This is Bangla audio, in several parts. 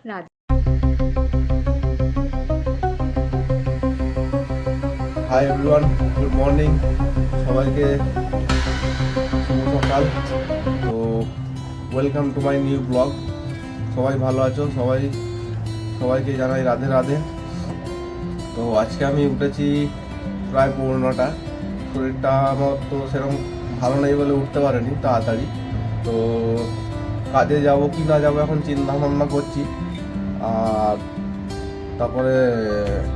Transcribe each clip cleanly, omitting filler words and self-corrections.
Radhe. Hi everyone, good morning সবাইকে, শুভ সকাল। তো welcome to my new blog. সবাই ভালো আছো? সবাইকে জানাই রাধে রাধে। তো আজকে আমি উঠেছি প্রায় 9:30। শরীরটা আমার তো সেরকম ভালো নেই বলে উঠতে পারেনি তাড়াতাড়ি। তো কাজে যাব কি না যাবো এখন চিন্তা ভাবনা করছি। আর তারপরে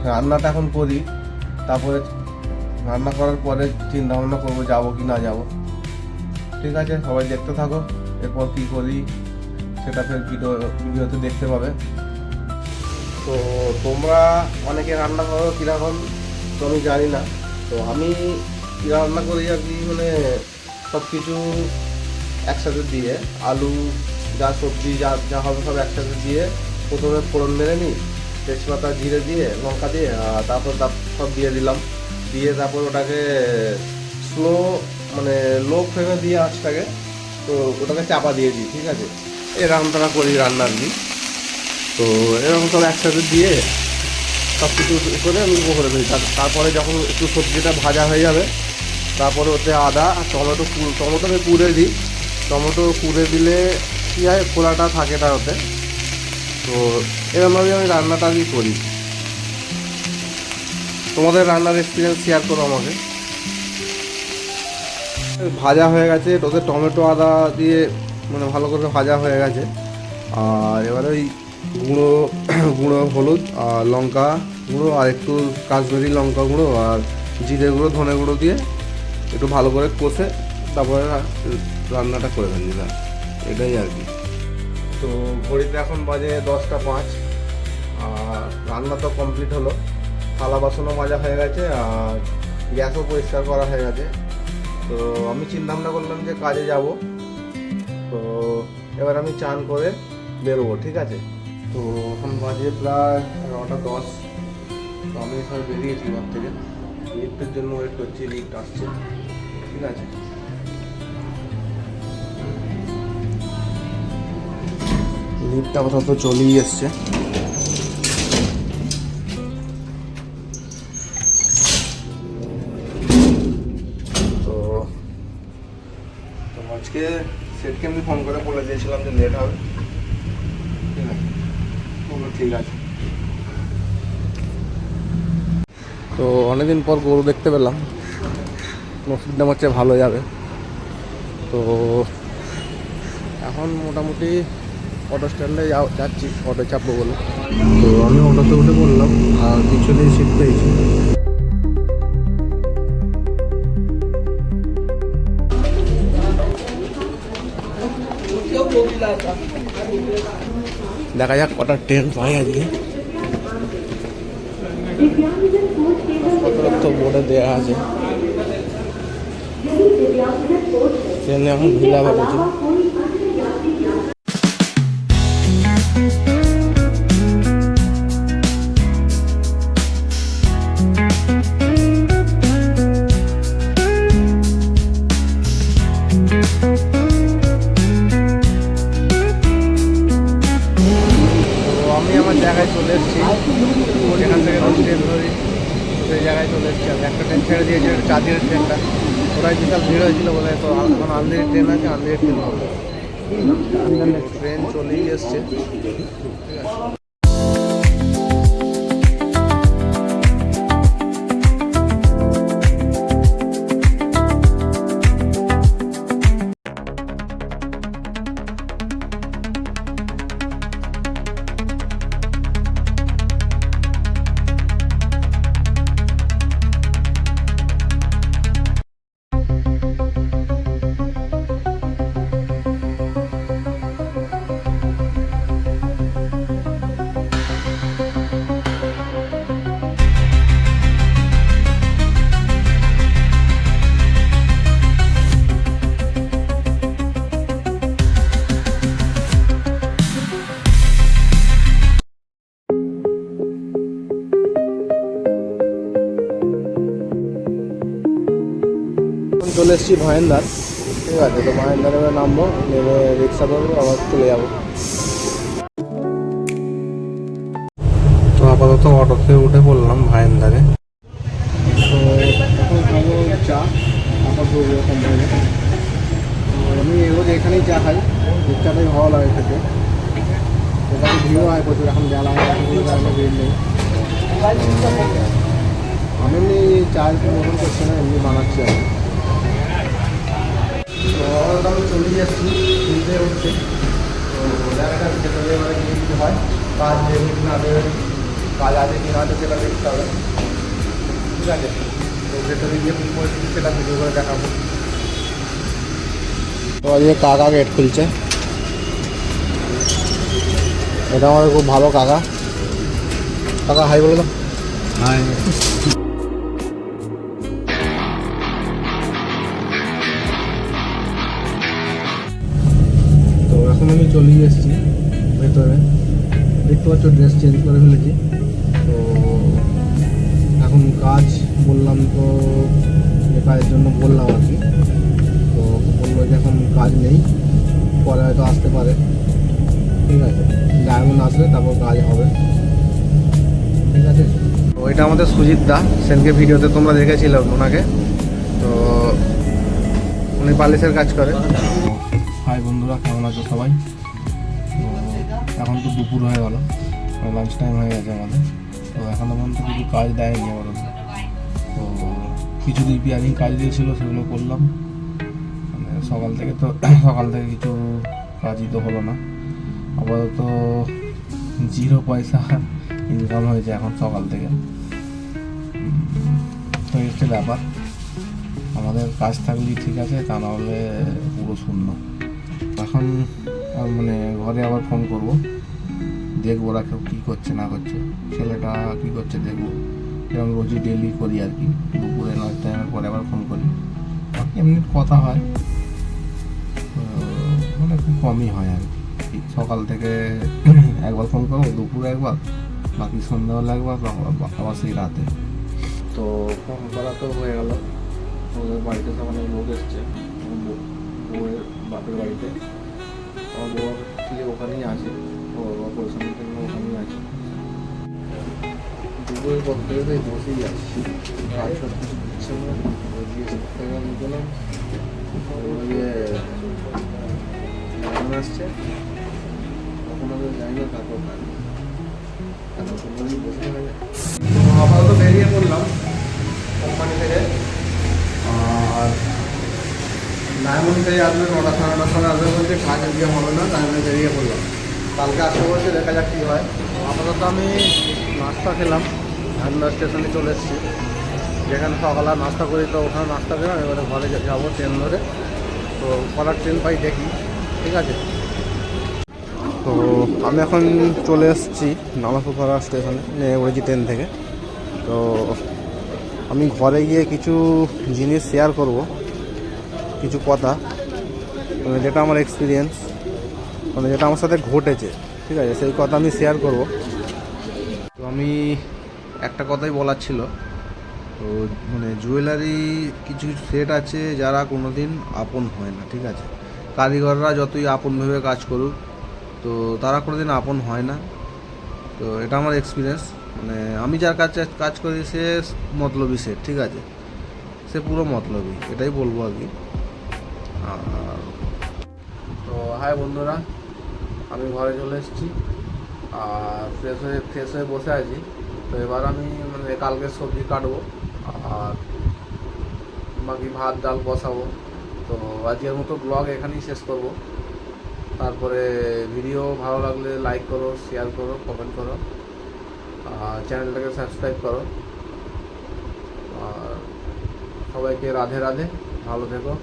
রান্নাটা এখন করি, তারপরে রান্না করার পরে চিন্তা ভাবনা করবো যাবো কি না যাবো। ঠিক আছে, সবাই দেখতে থাকো, এরপর কী করি সেটা ফের ভিডিওতে দেখতে পাবে। তো তোমরা অনেকে রান্না করো কীরকম তো আমি জানি না। তো আমি রান্না করি আর কি, মানে সব কিছু একসাথে দিয়ে, আলু যা সবজি যা যা হবে সব একসাথে দিয়ে প্রথমে ফোড়ন মেরে নিই, তেজপাতা জিরে দিয়ে লঙ্কা দিয়ে, তারপর সব দিয়ে দিলাম, দিয়ে তারপর ওটাকে স্লো মানে লো ফ্লেমে দিয়ে আঁচটাকে, তো ওটাকে চাপা দিয়ে দিই। ঠিক আছে, এরকম তারা করি রান্না আর কি। তো এরকম সব একসাথে দিয়ে সব কিছু করে আমি করে দিই। তারপরে যখন একটু সবজিটা ভাজা হয়ে যাবে, তারপরে ওতে আদা আর টমেটোকে কুড়ে দিই। টমেটো কুড়ে দিলে কী হয়, খোলাটা থাকে না ওতে। তো এরকমভাবে আমি রান্নাটা আর কি করি। তোমাদের রান্নার এক্সপিরিয়েন্স শেয়ার করো আমাকে। ভাজা হয়ে গেছে, ওতে টমেটো আদা দিয়ে মানে ভালো করে ভাজা হয়ে গেছে। আর এবারে ওই গুঁড়ো গুঁড়ো হলুদ আর লঙ্কা গুঁড়ো আর একটু কাশ্মীরি লঙ্কা গুঁড়ো আর জিরে গুঁড়ো ধনে গুঁড়ো দিয়ে একটু ভালো করে কষে তারপরে রান্নাটা করে ফেলি না, এটাই আর কি। তো ঘড়িতে এখন বাজে 10টা 5। আর রান্না তো কমপ্লিট হলো, থালা বাসনও মাজা হয়ে গেছে আর গ্যাসও পরিষ্কার করা হয়ে গেছে। তো আমি চিন্তা ভাবনা করলাম যে কাজে যাব। তো এবার আমি চান করে বেরোবো। ঠিক আছে, তো এখন বাজে প্রায় 9টা 10। তো আমি সব বেরিয়েছি ঘর থেকে, লিফটের জন্য ওয়েট করছি, লিফট আসছে। ঠিক আছে, লিফটটা আপাতত চলেই এসছে। তো আজকে সেটকে আমি ফোন করে বলে দিয়েছিলাম যে লেট হবে। ঠিক আছে, ঠিক আছে। তো অনেকদিন পর গরু দেখতে পেলাম, নসিবটা হচ্ছে ভালো যাবে। তো এখন মোটামুটি অটো স্ট্যান্ডে যাচ্ছি, অটো চাপবো বলে। তো আমি অটোতে উঠে পড়লাম আর পিছনেই সিট পেয়েছি। দেখা যাক কটা ট্রেন পাই আজকে। তো বোর্ডে দেওয়া আছে ট্রেনে এখন ভিড় হবে প্রচুর। আমি আমার জায়গায় চলে এসেছি, যেখান থেকে রোজ ট্রেন ধরি সেই জায়গায় চলে এসেছি। আমি একটা ট্রেন ছেড়ে দিয়েছি, চাঁদের ট্রেনটা, ওরাই বিশাল ভিড় হয়েছিল বলে। তো এখন আনলিমিটেড ট্রেন আছে, আনলিমিটেড ট্রেন হবে। ট্রেন চলেই এসছে। ঠিক আছে, চলে এসেছি মহেন্দার। ঠিক আছে, তো মহেন্দার নামবো, নেমে রিক্সা ধরবো, আবার চলে যাবো। তো অটোতে উঠে পড়লাম ভাইন্দারে। তো এখন খাবো চা, তারপর করবো কোম্পানিতে। আমি রোজ এখানেই চা খাই, এই চাটাই ভালো লাগে খেতে। এখানে ভিড়ও হয় প্রচুর, এখন বেলা ভিড় নেই। আমি এমনি চায়ের মতন করছি না, এমনি বানাচ্ছি আর কি। তো আমি চলে যাচ্ছি, কিনতে উঠছে। তো দেখা যাক ভেতরে এবারে কি কিছু হয়, কাজ দেবে কি না দেবে, কাজ আছে কি না আছে সেটা দেখতে হবে। ঠিক আছে, তো ভেতরে গিয়ে কী পরিস্থিতি সেটা ভিডিও করে দেখাবো। তো আজকে কাকা গেট খুলছে, এটা আমাদের খুব ভালো কাকা। কাকা হাই বলে দাও। হাই। তো এখন আমি চলে এসেছি ভেতরে, দেখতে পাচ্ছ ড্রেস চেঞ্জ করে ফেলেছি। তো এখন কাজ বললাম, তো যে কাজের জন্য বললাম আর কি। তো বললো যে এখন কাজ নেই, পরে হয়তো আসতে পারে। ঠিক আছে, ডায়মন্ড আসলে তারপর কাজ হবে। ঠিক আছে, তো ওইটা আমাদের সুজিত দা, সেনকে ভিডিওতে তোমরা দেখেছিলে ওনাকে। তো উনি পালিশের কাজ করে। হাই বন্ধুরা, কেমন আছো সবাই? তো এখন তো দুপুর হয়ে গেল, লাঞ্চ টাইম হয়ে গেছে আমাদের। তো এখনও পর্যন্ত কিছু কাজ দেয়নি আমাদের। তো কিছু রিপেয়ারিং কাজ দিয়েছিল, সেগুলো করলাম। মানে সকাল থেকে কিছু কাজই তো হলো না। আপাতত 0 পয়সা ইনকাম হয়েছে এখন সকাল থেকে। তো এই হচ্ছে ব্যাপার, আমাদের কাজ থাকলেই ঠিক আছে, তা না হলে পুরো শূন্য। এখন মানে ঘরে আবার ফোন করব, দেখবো ওরা কেউ কী করছে না করছে, ছেলেটা কী করছে দেখবো। এরকম রোজই ডেলি করি আর কি, দুপুরে লাঞ্চ টাইমের পরে আবার ফোন করি। এমনি কথা হয়, মানে খুব কমই হয় আর কি। সকাল থেকে একবার ফোন করবো, দুপুরে একবার, বাকি সন্ধ্যাবেলা একবার, আবার সেই রাতে। তো ফোন করা তো হয়ে গেল। ওদের বাড়িতে তো অনেক লোক এসছে, বউয়ের বাপের বাড়িতে। আমার বউ ঠিক ওখানেই আছে, ও অপারেশনের জন্য ওখানেই আছে। দুপুরের পর থেকে বসেই আসছি, কাজ সব কিছু দিচ্ছে না। গিয়ে আমি গেলাম, ওদিকে ডায়মন্ড আসছে, তখন আমি যাই না, তারপর বসে হয়ে যায়। আপাতত বেরিয়ে পড়লাম কোম্পানি থেকে। আর ডায়মন্ড থেকে আসবে 9টা সাড়ে 9টার সময় আসবে বলছে, কাজ আজকে হবে না, তাই আমি বেরিয়ে পড়লাম। কালকে আসতে বলছে, দেখা যাক কী হয়। আপাতত আমি নাস্তা খেলাম, ধানবাদ স্টেশনে চলে এসেছি, যেখানে সকালে নাস্তা করি। তো ওখানে নাস্তা খেলাম, এবারে ঘরে যাবো ট্রেন ধরে। তো কলার ট্রেন পাই দেখি। ঠিক আছে, তো আমি এখন চলে এসেছি নামাসুপাড়া স্টেশনে, নেমে পড়েছি ট্রেন থেকে। তো আমি ঘরে গিয়ে কিছু জিনিস শেয়ার করব, কিছু কথা, মানে যেটা আমার এক্সপিরিয়েন্স, মানে যেটা আমার সাথে ঘটেছে। ঠিক আছে, সেই কথা আমি শেয়ার করব। তো আমি একটা কথাই বলার ছিল, তো মানে জুয়েলারি কিছু কিছু সেট আছে যারা কোনো দিন আপন হয় না। ঠিক আছে, কারিগররা যতই আপন ভেবে কাজ করুক, তো তারা কোনো দিন আপন হয় না। তো এটা আমার এক্সপিরিয়েন্স। মানে আমি যার কাছে কাজ করি সে মতলবী সেট, ঠিক আছে, সে পুরো মতলবী, এটাই বলবো আর কি। আর তো হাই বন্ধুরা, আমি ঘরে চলে এসেছি আর ফ্রেশ হয়ে বসে আছি। তো এবার আমি মানে কালকে সবজি কাটবো আর বাকি ভাত ডাল বসাবো। তো আজকের মতো ব্লগ এখানেই শেষ করব। তারপরে ভিডিও ভালো লাগলে লাইক করো, শেয়ার করো, কমেন্ট করো, আর চ্যানেলটাকে সাবস্ক্রাইব করো। আর সবাইকে রাধে রাধে, ভালো থেকো।